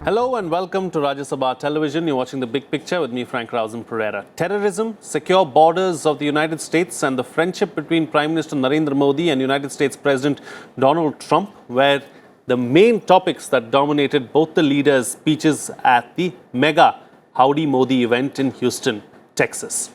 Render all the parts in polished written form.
Hello and welcome to Rajya Sabha Television. You're watching The Big Picture with me, Frank Rausen Pereira. Terrorism, secure borders of the United States and the friendship between Prime Minister Narendra Modi and United States President Donald Trump were the main topics that dominated both the leaders' speeches at the mega Howdy Modi event in Houston, Texas.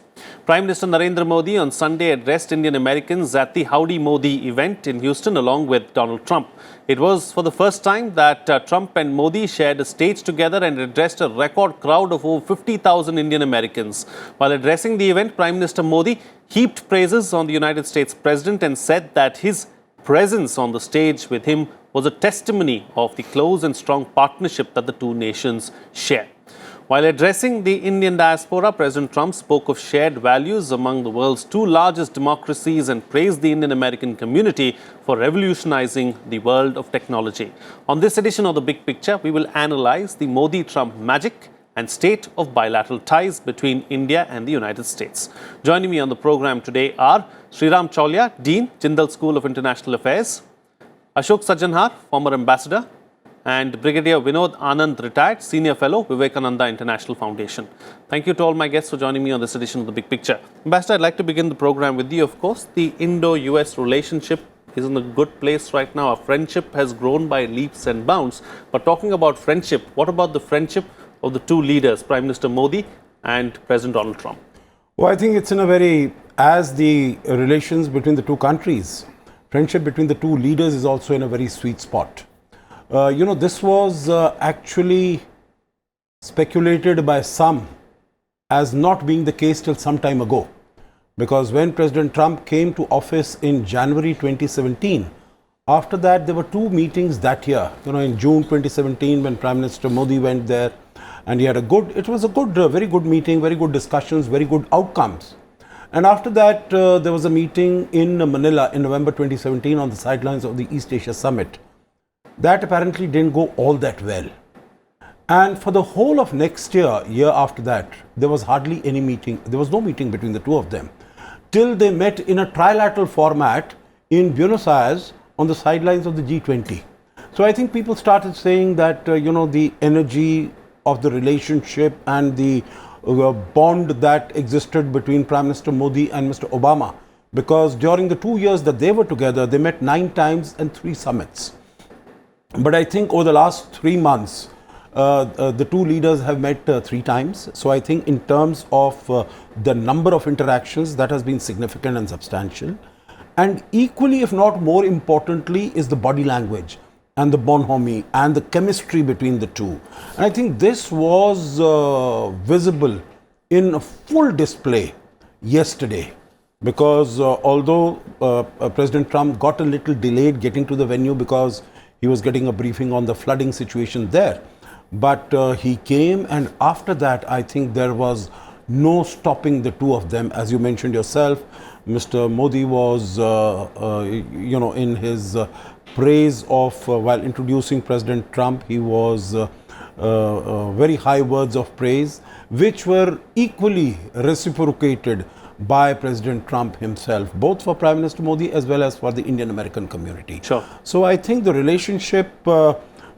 Prime Minister Narendra Modi on Sunday addressed Indian Americans at the Howdy Modi event in Houston along with Donald Trump. It was for the first time that Trump and Modi shared a stage together and addressed a record crowd of over 50,000 Indian Americans. While addressing the event, Prime Minister Modi heaped praises on the United States President and said that his presence on the stage with him was a testimony of the close and strong partnership that the two nations share. While addressing the Indian diaspora, President Trump spoke of shared values among the world's two largest democracies and praised the Indian American community for revolutionizing the world of technology. On this edition of The Big Picture, we will analyze the ModiTrump Magic and state of bilateral ties between India and the United States. Joining me on the program today are Sriram Chaulia, Dean, Jindal School of International Affairs, Ashok Sajjanhar, former ambassador, and Brigadier Vinod Anand, retired Senior Fellow, Vivekananda International Foundation. Thank you to all my guests for joining me on this edition of The Big Picture. Ambassador, I'd like to begin the program with you. Of course, the Indo-US relationship is in a good place right now. Our friendship has grown by leaps and bounds. But talking about friendship, what about the friendship of the two leaders, Prime Minister Modi and President Donald Trump? Well, I think it's in a very, as the relations between the two countries, friendship between the two leaders is also in a very sweet spot. This was actually speculated by some as not being the case till some time ago. Because when President Trump came to office in January 2017, after that there were two meetings that year. In June 2017 when Prime Minister Modi went there and he had it was a very good meeting, very good discussions, very good outcomes. And after that there was a meeting in Manila in November 2017 on the sidelines of the East Asia Summit. That apparently didn't go all that well. And for the whole of next year after that, there was hardly any meeting. There was no meeting between the two of them till they met in a trilateral format in Buenos Aires on the sidelines of the G20. So I think people started saying that, the energy of the relationship and the bond that existed between Prime Minister Modi and Mr. Obama, because during the 2 years that they were together, they met 9 times and 3 summits. But I think over the last 3 months, the two leaders have met 3 times. So I think in terms of the number of interactions, that has been significant and substantial. And equally, if not more importantly, is the body language and the bonhomie and the chemistry between the two. And I think this was visible in a full display yesterday. Because although President Trump got a little delayed getting to the venue because he was getting a briefing on the flooding situation there. But he came, and after that, I think there was no stopping the two of them. As you mentioned yourself, Mr. Modi was, in his praise of, while introducing President Trump, he was very high words of praise, which were equally reciprocated by President Trump himself, both for Prime Minister Modi as well as for the Indian American community. Sure. So I think the relationship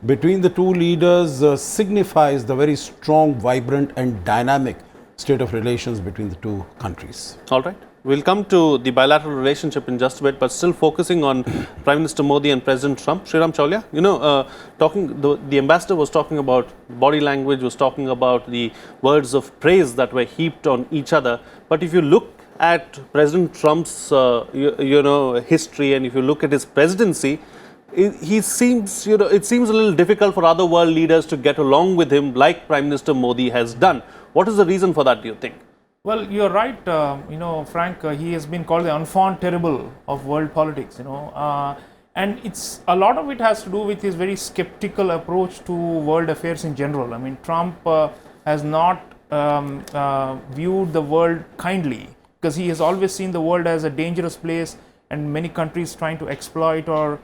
between the two leaders signifies the very strong, vibrant and dynamic state of relations between the two countries. All right. We'll come to the bilateral relationship in just a bit, but still focusing on Prime Minister Modi and President Trump. Sriram Chaulia, the ambassador was talking about body language, was talking about the words of praise that were heaped on each other. But if you look at President Trump's, history, and if you look at his presidency, it seems a little difficult for other world leaders to get along with him like Prime Minister Modi has done. What is the reason for that, do you think? Well, you're right, Frank, he has been called the enfant terrible of world politics, and a lot of it has to do with his very skeptical approach to world affairs in general. I mean, Trump has not viewed the world kindly because he has always seen the world as a dangerous place and many countries trying to exploit or,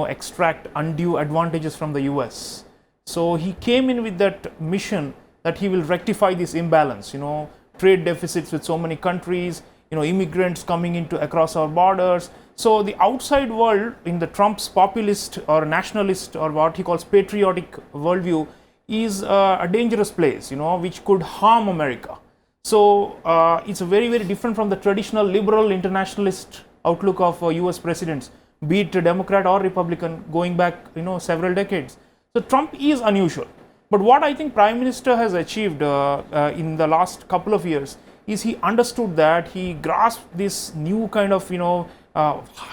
extract undue advantages from the US. So he came in with that mission that he will rectify this imbalance, trade deficits with so many countries, immigrants coming into across our borders. So the outside world, in the Trump's populist or nationalist or what he calls patriotic worldview, is a dangerous place, which could harm America. So it's very, very different from the traditional liberal internationalist outlook of US presidents, be it Democrat or Republican, going back several decades. So Trump is unusual. But what I think Prime Minister has achieved in the last couple of years is he understood that, he grasped this new kind of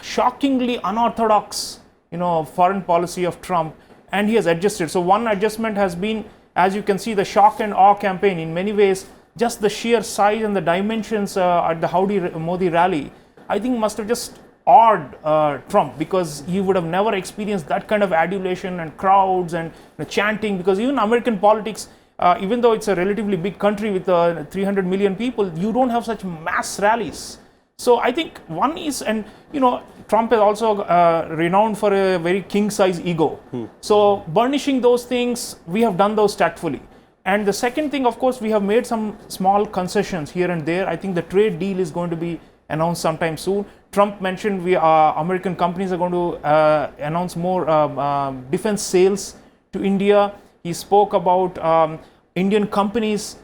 shockingly unorthodox foreign policy of Trump, and he has adjusted. So one adjustment has been, as you can see, the shock and awe campaign. In many ways, just the sheer size and the dimensions at the Howdy Modi rally, I think must have just awed Trump, because he would have never experienced that kind of adulation and crowds and chanting, because even American politics, even though it's a relatively big country with 300 million people, you don't have such mass rallies. So I think one is, and Trump is also renowned for a very king-size ego. So burnishing those things, we have done those tactfully. And the second thing, of course, we have made some small concessions here and there. I think the trade deal is going to be announced sometime soon. Trump mentioned American companies are going to announce more defense sales to India. He spoke about Indian companies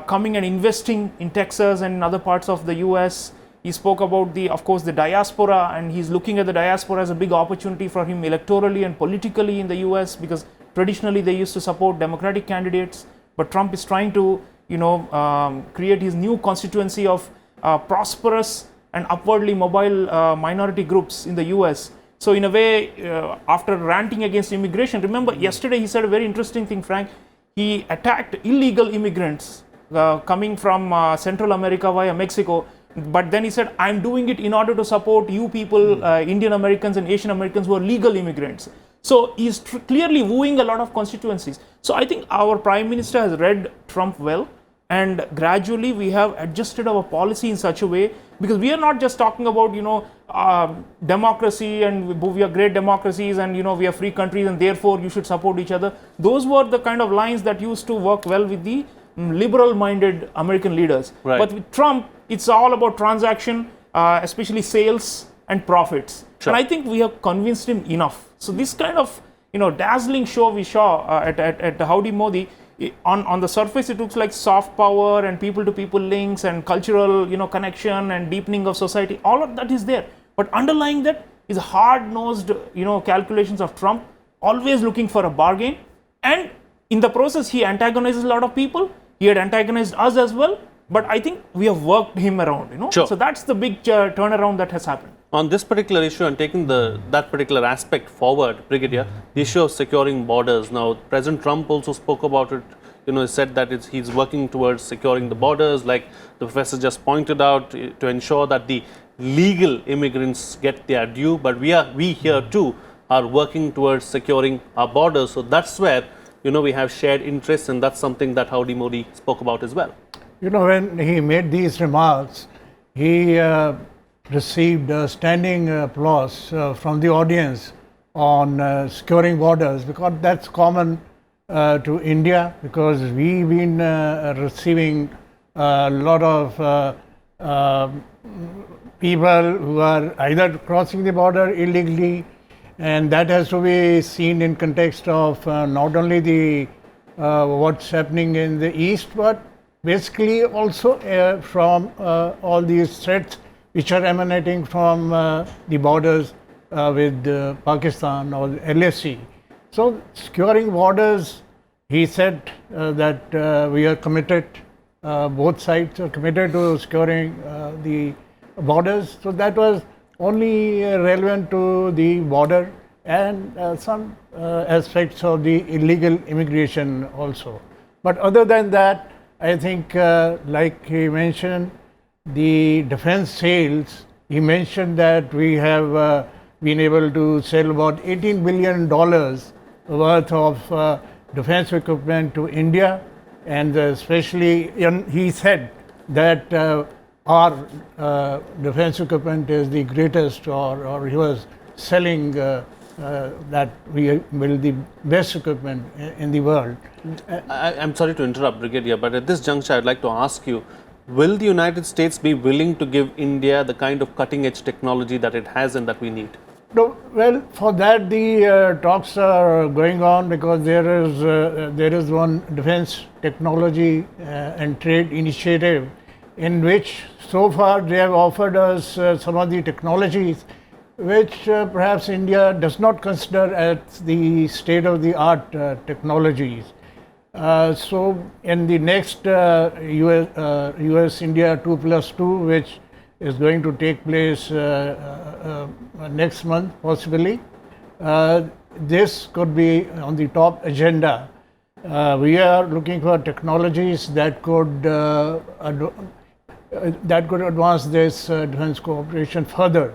coming and investing in Texas and in other parts of the US. He spoke about of course, the diaspora, and he's looking at the diaspora as a big opportunity for him electorally and politically in the US, because traditionally they used to support Democratic candidates. But Trump is trying to, create his new constituency of prosperous and upwardly mobile minority groups in the US. So in a way, after ranting against immigration, remember yesterday he said a very interesting thing, Frank. He attacked illegal immigrants coming from Central America via Mexico. But then he said, I'm doing it in order to support you people, Indian Americans and Asian Americans who are legal immigrants. So he's clearly wooing a lot of constituencies. So I think our Prime Minister has read Trump well, and gradually we have adjusted our policy in such a way, because we are not just talking about democracy and we are great democracies and we are free countries and therefore you should support each other. Those were the kind of lines that used to work well with the liberal-minded American leaders. Right. But with Trump, it's all about transaction, especially sales and profits. Sure. And I think we have convinced him enough. So this kind of dazzling show we saw at Howdy Modi, on the surface it looks like soft power and people-to-people links and cultural connection and deepening of society. All of that is there. But underlying that is hard-nosed calculations of Trump, always looking for a bargain. And in the process, he antagonizes a lot of people. He had antagonized us as well. But I think we have worked him around, Sure. So that's the big turnaround that has happened. On this particular issue and taking that particular aspect forward, Brigadier, the issue of securing borders. Now, President Trump also spoke about it, said that he's working towards securing the borders, like the professor just pointed out, to ensure that the legal immigrants get their due. But we here too are working towards securing our borders. So that's where, we have shared interests, and that's something that Howdy Modi spoke about as well. When he made these remarks, he received standing applause from the audience on securing borders, because that's common to India, because we've been receiving a lot of people who are either crossing the border illegally, and that has to be seen in context of not only the what's happening in the east, but basically also from all these threats which are emanating from the borders with Pakistan or LAC. So securing borders, he said that we are committed, both sides are committed to securing the borders. So that was only relevant to the border and some aspects of the illegal immigration also. But other than that, I think like he mentioned, the defense sales, he mentioned that we have been able to sell about $18 billion worth of defense equipment to India, and especially he said that our defense equipment is the greatest, or he was selling that we build the best equipment in the world. I'm sorry to interrupt, Brigadier, but at this juncture I'd like to ask you, will the United States be willing to give India the kind of cutting edge technology that it has and that we need? No, well, for that the talks are going on, because there is one defense technology and trade initiative in which so far they have offered us some of the technologies which perhaps India does not consider as the state of the art technologies. So in the next US India 2+2, which is going to take place next month possibly, this could be on the top agenda. We are looking for technologies that could advance this defense cooperation further.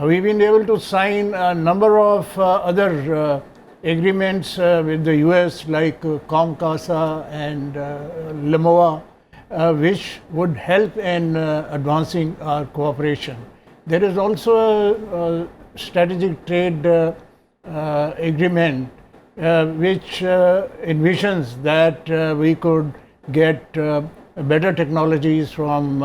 We've been able to sign a number of other agreements with the US, like COMCASA and LIMOA, which would help in advancing our cooperation. There is also a strategic trade agreement which envisions that we could get better technologies from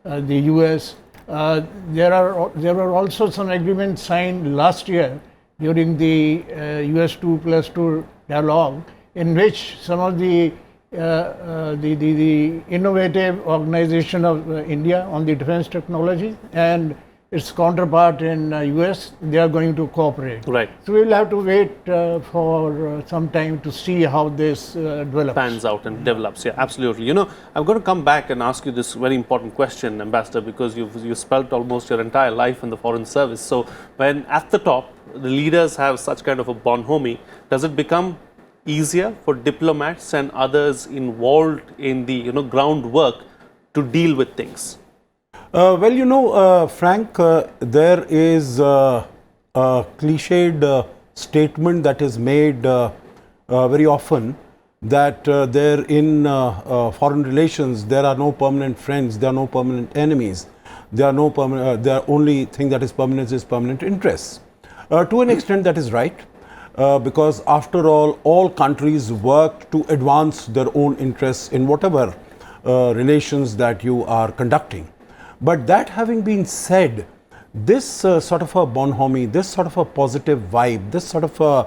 the US. There were also some agreements signed last year during the US 2+2 dialogue, in which some of the innovative organization of India on the defense technology and its counterpart in US, they are going to cooperate. Right. So we will have to wait for some time to see how this develops. Pans out and develops. Yeah, absolutely. You know, I'm going to come back and ask you this very important question, Ambassador, because you spent almost your entire life in the foreign service. So when at the top, the leaders have such kind of a bonhomie, does it become easier for diplomats and others involved in the groundwork to deal with things? Well, Frank, there is a cliched statement that is made very often, that there in foreign relations there are no permanent friends, there are no permanent enemies, there are no permanent. The only thing that is permanent interests. To an extent, that is right, because after all countries work to advance their own interests in whatever relations that you are conducting. But that having been said, this sort of a bonhomie, this sort of a positive vibe, this sort of a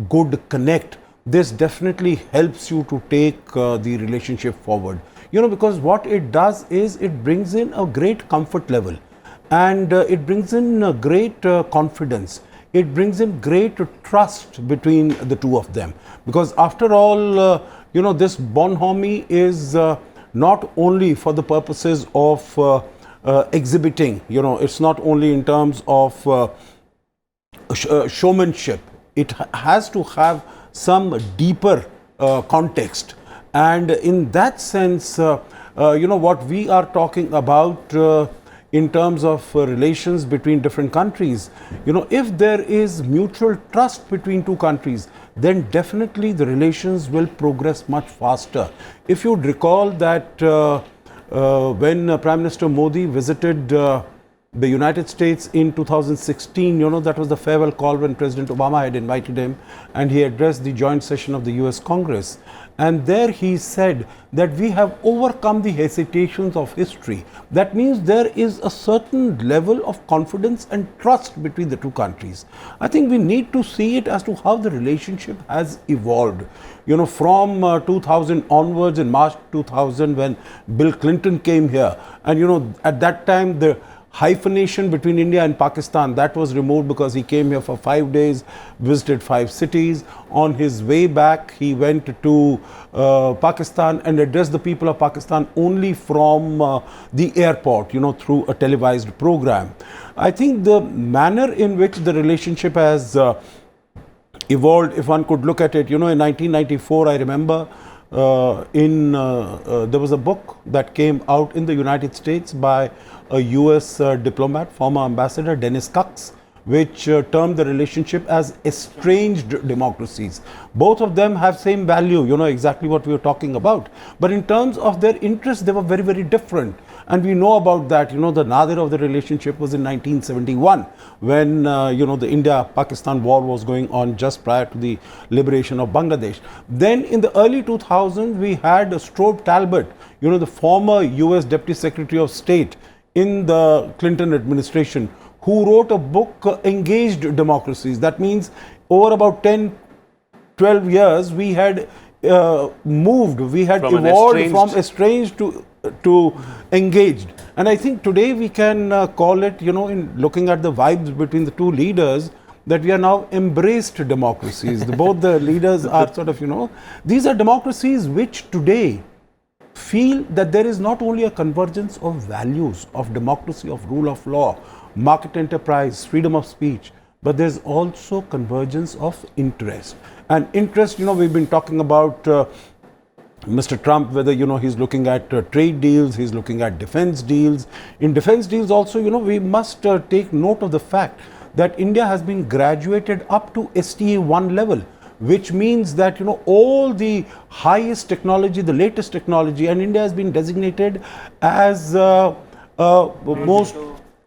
good connect, this definitely helps you to take the relationship forward. Because what it does is it brings in a great comfort level, and it brings in a great confidence. It brings in great trust between the two of them. Because after all, this bonhomie is not only for the purposes of exhibiting, it's not only in terms of showmanship. It has to have some deeper context. And in that sense, what we are talking about in terms of relations between different countries, if there is mutual trust between two countries, then definitely the relations will progress much faster. If you recall that when Prime Minister Modi visited the United States in 2016, that was the farewell call when President Obama had invited him, and he addressed the joint session of the US Congress. And there he said that we have overcome the hesitations of history. That means there is a certain level of confidence and trust between the two countries. I think we need to see it as to how the relationship has evolved. From 2000 onwards, in March 2000, when Bill Clinton came here, and at that time the hyphenation between India and Pakistan, that was removed because he came here for 5 days, visited 5 cities. On his way back, he went to Pakistan and addressed the people of Pakistan only from the airport, through a televised program. I think the manner in which the relationship has evolved, if one could look at it, in 1994, I remember there was a book that came out in the United States by a US diplomat, former ambassador Dennis Cox, which termed the relationship as estranged democracies. Both of them have same value, exactly what we were talking about. But in terms of their interests, they were very, very different. And we know about that, the nadir of the relationship was in 1971, when, the India-Pakistan war was going on just prior to the liberation of Bangladesh. Then in the early 2000s, we had Strobe Talbott, the former US Deputy Secretary of State in the Clinton administration, who wrote a book, Engaged Democracies. That means over about 10, 12 years, we had moved, we had From an evolved from estranged to engaged. And I think today we can call it, in looking at the vibes between the two leaders, that we are now embraced democracies. Both the leaders are sort of, these are democracies which today feel that there is not only a convergence of values of democracy, of rule of law, market enterprise, freedom of speech, but there's also convergence of interest. And interest, we've been talking about Mr. Trump, whether, he's looking at trade deals, he's looking at defense deals. In defense deals also, we must take note of the fact that India has been graduated up to STA 1 level, which means that, all the highest technology, the latest technology, and India has been designated as most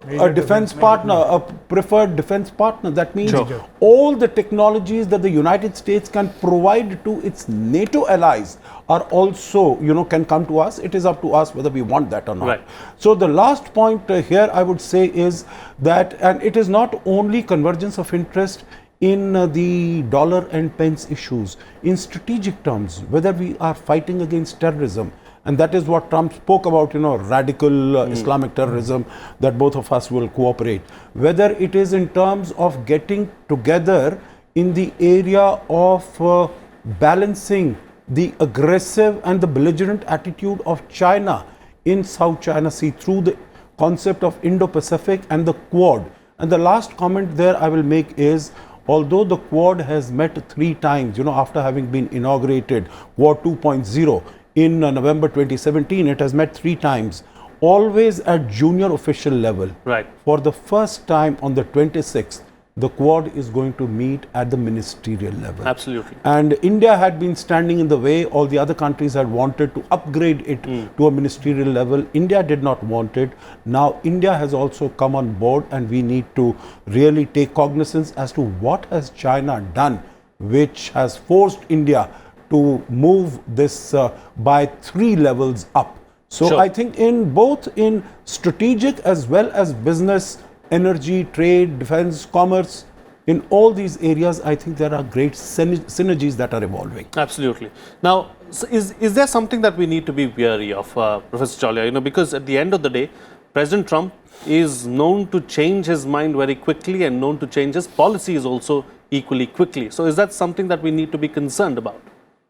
a defense partner, a preferred defense partner. That means all the technologies that the United States can provide to its NATO allies are also, can come to us. It is up to us whether we want that or not. Right. So the last point here I would say is that, and it is not only convergence of interest in the dollar and pence issues, in strategic terms, whether we are fighting against terrorism, and that is what Trump spoke about, radical Islamic terrorism, that both of us will cooperate. Whether it is in terms of getting together in the area of balancing the aggressive and the belligerent attitude of China in South China Sea through the concept of Indo-Pacific and the Quad. And the last comment there I will make is, although the Quad has met 3 times, after having been inaugurated, Quad 2.0, in November 2017, it has met 3 times, always at junior official level. Right. For the first time on the 26th, the Quad is going to meet at the ministerial level. Absolutely. And India had been standing in the way. All the other countries had wanted to upgrade it to a ministerial level. India did not want it. Now India has also come on board, and we need to really take cognizance as to what has China done, which has forced India to move this by 3 levels up. So I think in both in strategic as well as business, energy, trade, defense, commerce, in all these areas, I think there are great synergies that are evolving. Absolutely. Now, so is there something that we need to be wary of, Professor Chawla? Because at the end of the day, President Trump is known to change his mind very quickly and known to change his policies also equally quickly. So is that something that we need to be concerned about?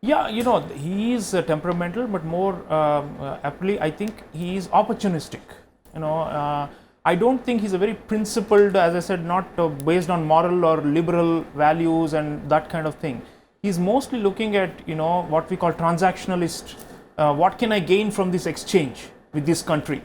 Yeah, he is temperamental, but more aptly, I think he is opportunistic. I don't think he's a very principled, as I said, not based on moral or liberal values and that kind of thing. He's mostly looking at, what we call transactionalist. What can I gain from this exchange with this country?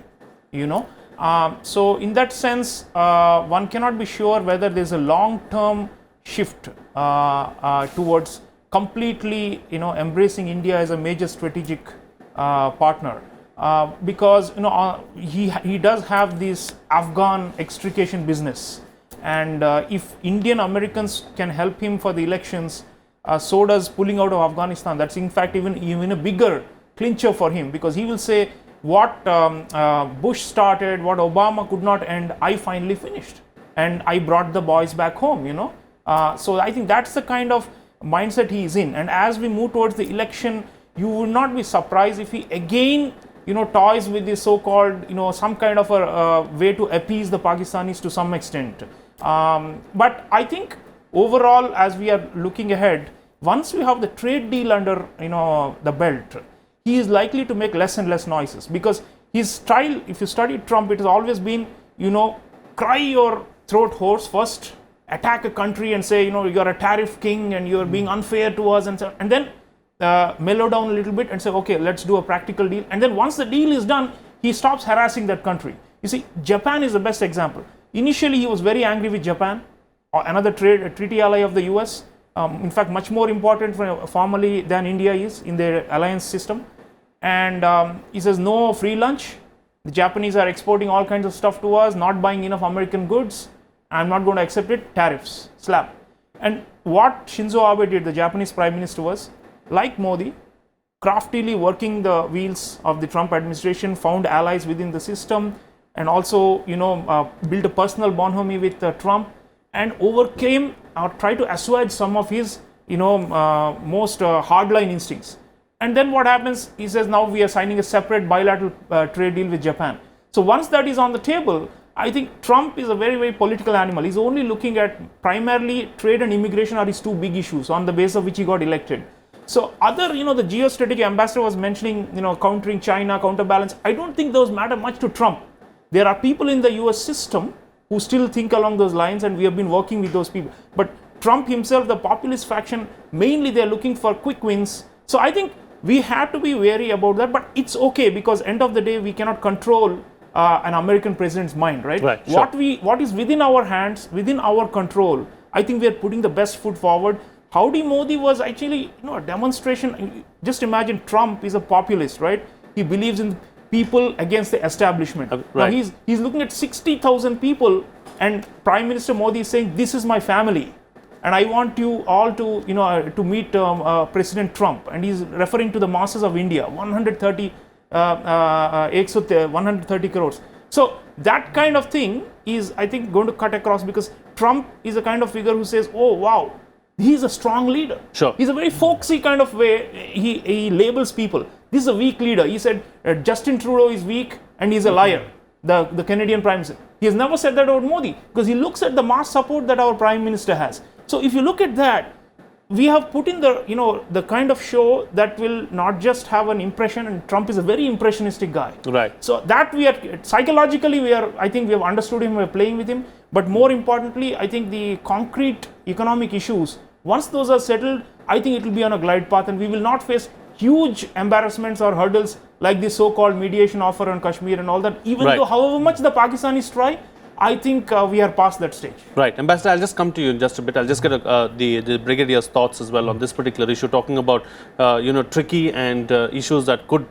So in that sense, one cannot be sure whether there's a long-term shift towards completely, embracing India as a major strategic partner, because he does have this Afghan extrication business, and if Indian Americans can help him for the elections, so does pulling out of Afghanistan. That's in fact even a bigger clincher for him, because he will say, what Bush started, what Obama could not end, I finally finished, and I brought the boys back home. So I think that's the kind of mindset he is in. And as we move towards the election, you will not be surprised if he again toys with this so-called some kind of a way to appease the Pakistanis to some extent. But I think overall, as we are looking ahead, once we have the trade deal under the belt, he is likely to make less and less noises, because his style, if you study Trump, it has always been cry your throat hoarse first, attack a country and say, you're a tariff king and you're being unfair to us, and then mellow down a little bit and say, okay, let's do a practical deal. And then once the deal is done, he stops harassing that country. You see, Japan is the best example. Initially, he was very angry with Japan, another treaty ally of the US, in fact, much more important formally than India is in their alliance system. And he says, no free lunch. The Japanese are exporting all kinds of stuff to us, not buying enough American goods. I'm not going to accept it, tariffs, slap. And what Shinzo Abe did, the Japanese Prime Minister, was, like Modi, craftily working the wheels of the Trump administration, found allies within the system, and also, built a personal bonhomie with Trump, and overcame or tried to assuage some of his, most hardline instincts. And then what happens? He says, now we are signing a separate bilateral trade deal with Japan. So once that is on the table, I think Trump is a very, very political animal. He's only looking at primarily trade and immigration are his two big issues on the basis of which he got elected. So other, the geostrategic ambassador was mentioning, countering China, counterbalance. I don't think those matter much to Trump. There are people in the US system who still think along those lines, and we have been working with those people. But Trump himself, the populist faction, mainly they're looking for quick wins. So I think we have to be wary about that, but it's okay, because end of the day, we cannot control an American president's mind, right? Right, sure. What is within our hands, within our control, I think we are putting the best foot forward. Howdy Modi was actually, a demonstration. Just imagine, Trump is a populist, right? He believes in people against the establishment. Right. Now he's looking at 60,000 people, and Prime Minister Modi is saying, this is my family, and I want you all to, to meet President Trump. And he's referring to the masses of India, 130 crores. So that kind of thing is, I think, going to cut across, because Trump is a kind of figure who says, oh wow, he's a strong leader. Sure. He's a very folksy kind of way. He labels people. This is a weak leader. He said Justin Trudeau is weak and he's a liar, the Canadian Prime Minister. He has never said that about Modi, because he looks at the mass support that our Prime Minister has. So if you look at that, we have put in the kind of show that will not just have an impression, and Trump is a very impressionistic guy. Right. So that we are psychologically, I think we have understood him, we're playing with him. But more importantly, I think the concrete economic issues, once those are settled, I think it will be on a glide path, and we will not face huge embarrassments or hurdles like the so-called mediation offer on Kashmir and all that. Even Right. though however much the Pakistanis try, I think we are past that stage. Right. Ambassador, I'll just come to you in just a bit. I'll just get the Brigadier's thoughts as well on this particular issue, talking about, tricky and issues that could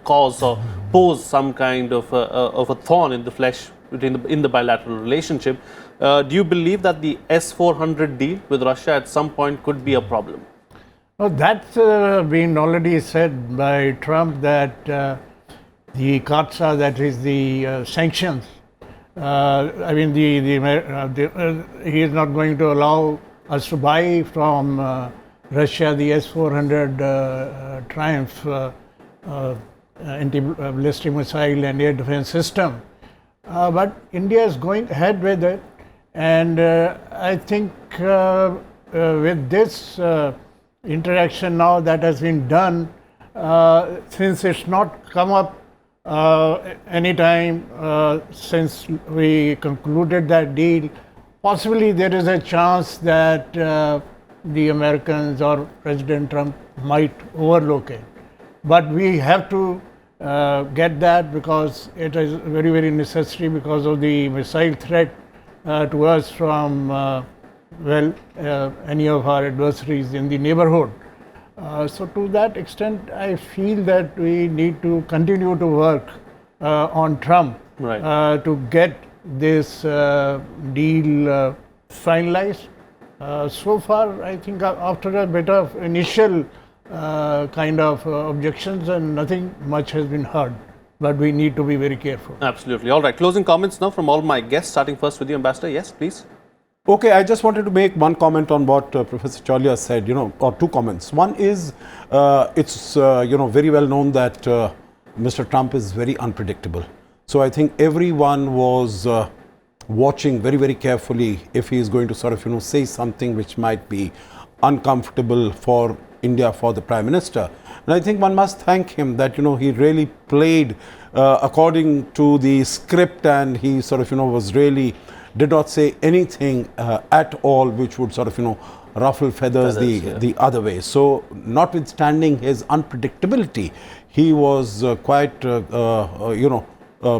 cause or pose some kind of a thorn in the flesh in the bilateral relationship. Do you believe that the S-400 deal with Russia at some point could be a problem? Well, that's been already said by Trump, that the CAATSA, that is the sanctions, he is not going to allow us to buy from Russia the S-400 Triumph anti-ballistic missile and air defense system. But India is going ahead with it, and I think with this interaction now that has been done, since it's not come up anytime since we concluded that deal, possibly there is a chance that the Americans or President Trump might overlook it. But we have to get that, because it is very, very necessary because of the missile threat to us from any of our adversaries in the neighborhood. So to that extent, I feel that we need to continue to work on Trump, Right. to get this deal finalized. So far, I think after a bit of initial kind of objections, and nothing much has been heard. But we need to be very careful. Absolutely. All right. Closing comments now from all my guests, starting first with you, Ambassador. Yes, please. Okay, I just wanted to make one comment on what Professor Cholia said, or two comments. One is, it's, very well known that Mr. Trump is very unpredictable. So I think everyone was watching very, very carefully if he is going to sort of, say something which might be uncomfortable for India, for the Prime Minister. And I think one must thank him that, he really played according to the script, and he sort of, was really did not say anything at all which would sort of, ruffle feathers the other way. So notwithstanding his unpredictability, he was quite,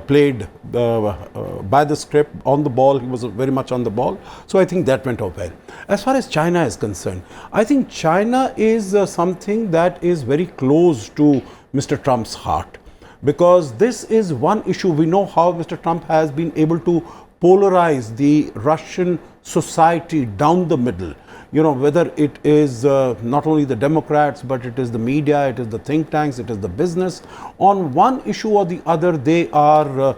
played by the script, on the ball. He was very much on the ball. So I think that went off well. As far as China is concerned, I think China is something that is very close to Mr. Trump's heart, because this is one issue. We know how Mr. Trump has been able to polarize the Russian society down the middle. whether it is not only the Democrats, but it is the media, it is the think tanks, it is the business, on one issue or the other, they are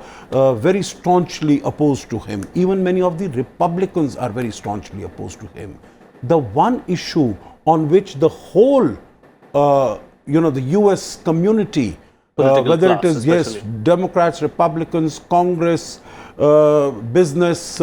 very staunchly opposed to him. Even many of the Republicans are very staunchly opposed to him. The one issue on which the whole, the US community, whether it is, yes, Democrats, Republicans, Congress, business,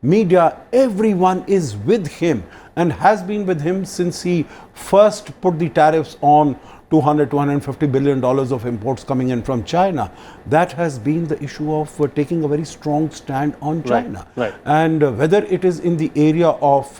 media, everyone is with him and has been with him since he first put the tariffs on $250 billion of imports coming in from China. That has been the issue of taking a very strong stand on China. Right. And whether it is in the area of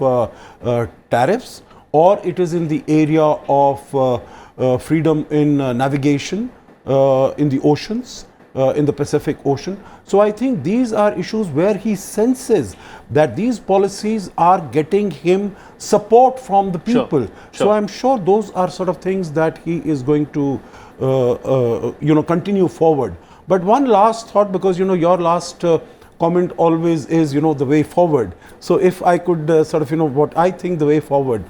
tariffs or it is in the area of freedom in navigation in the oceans, in the Pacific Ocean. So I think these are issues where he senses that these policies are getting him support from the people. So I'm sure those are sort of things that he is going to continue forward. But one last thought, because your last comment always is the way forward. So if I could what I think the way forward,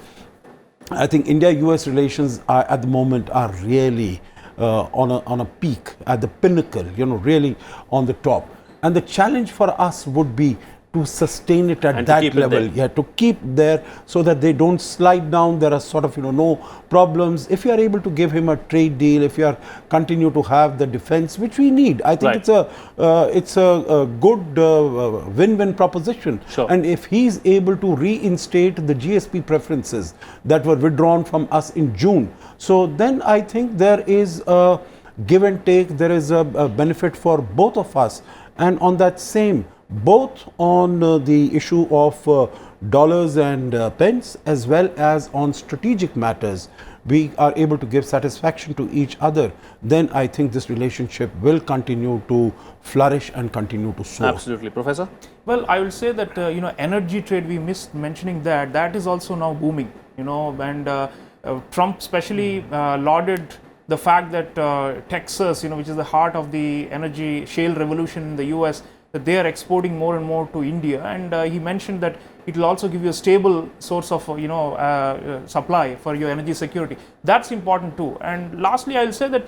I think India-US relations at the moment are really on a peak, at the pinnacle, really on the top. And the challenge for us would be to sustain it at that level, to keep there so that they don't slide down. There are sort of no problems. If you are able to give him a trade deal, if you are continue to have the defense which we need, I think it's a good win-win proposition. And if he's able to reinstate the GSP preferences that were withdrawn from us in June, so then I think there is a give and take, there is a benefit for both of us. And on that same, both on the issue of dollars and pence, as well as on strategic matters, we are able to give satisfaction to each other, then I think this relationship will continue to flourish and continue to soar. Absolutely. Professor? Well, I will say that, energy trade, we missed mentioning that is also now booming, and Trump especially lauded the fact that Texas, which is the heart of the energy shale revolution in the US, that they are exporting more and more to India, and he mentioned that it will also give you a stable source of supply for your energy security. That's important too. And lastly, I will say that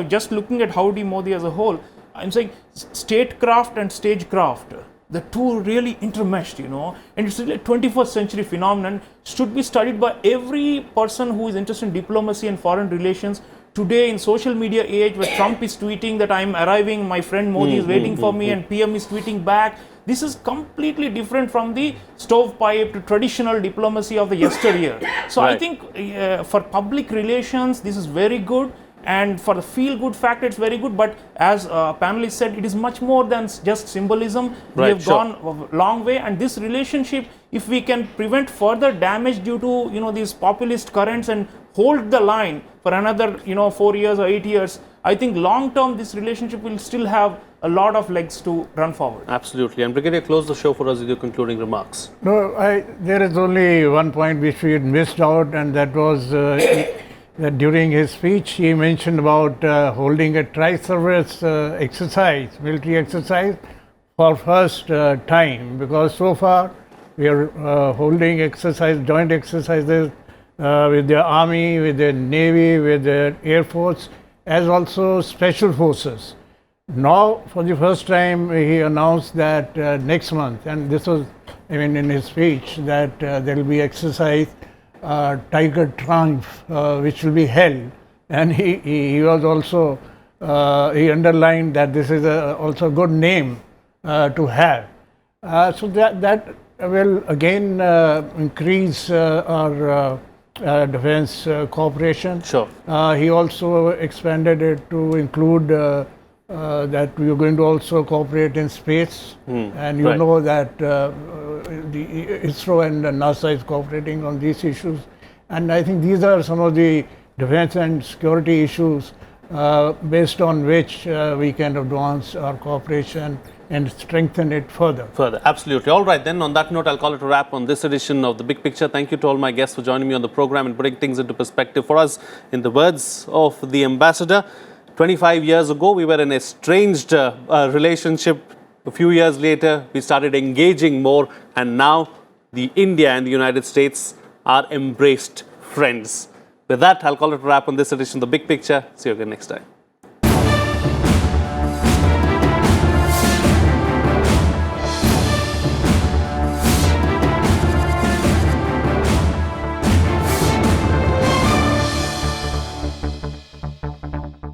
just looking at Howdy Modi as a whole, I'm saying statecraft and stagecraft, the two really intermeshed, and it's really a 21st century phenomenon, should be studied by every person who is interested in diplomacy and foreign relations. Today in social media age, where Trump is tweeting that I'm arriving, my friend Modi is waiting for me, and PM is tweeting back, this is completely different from the stovepipe traditional diplomacy of the yesteryear. So I think for public relations, this is very good. And for the feel-good factor, it's very good. But as panelists said, it is much more than just symbolism. We have gone a long way. And this relationship, if we can prevent further damage due to these populist currents and hold the line for another 4 years or 8 years, I think long-term this relationship will still have a lot of legs to run forward. Absolutely. And Brigadier, close the show for us with your concluding remarks. No, there is only one point which we had missed out, and that was that during his speech he mentioned about holding a tri-service exercise, military exercise for first time, because so far we are holding joint exercises with the army, with the navy, with the air force, as also special forces. Now for the first time he announced that next month, and this was in his speech, that there will be exercise Tiger Triumph, which will be held, and he was also he underlined that this is also a good name to have. So that will again increase our defense cooperation. He also expanded it to include that we are going to also cooperate in space, and you know that the ISRO and NASA is cooperating on these issues, and I think these are some of the defense and security issues based on which we can advance our cooperation and strengthen it further. Absolutely. All right, then on that note, I'll call it a wrap on this edition of The Big Picture. Thank you to all my guests for joining me on the program and putting things into perspective for us. In the words of the ambassador, 25 years ago, we were in a estranged relationship. A few years later, we started engaging more, and now the India and the United States our embraced friends. With that, I'll call it a wrap on this edition of The Big Picture. See you again next time.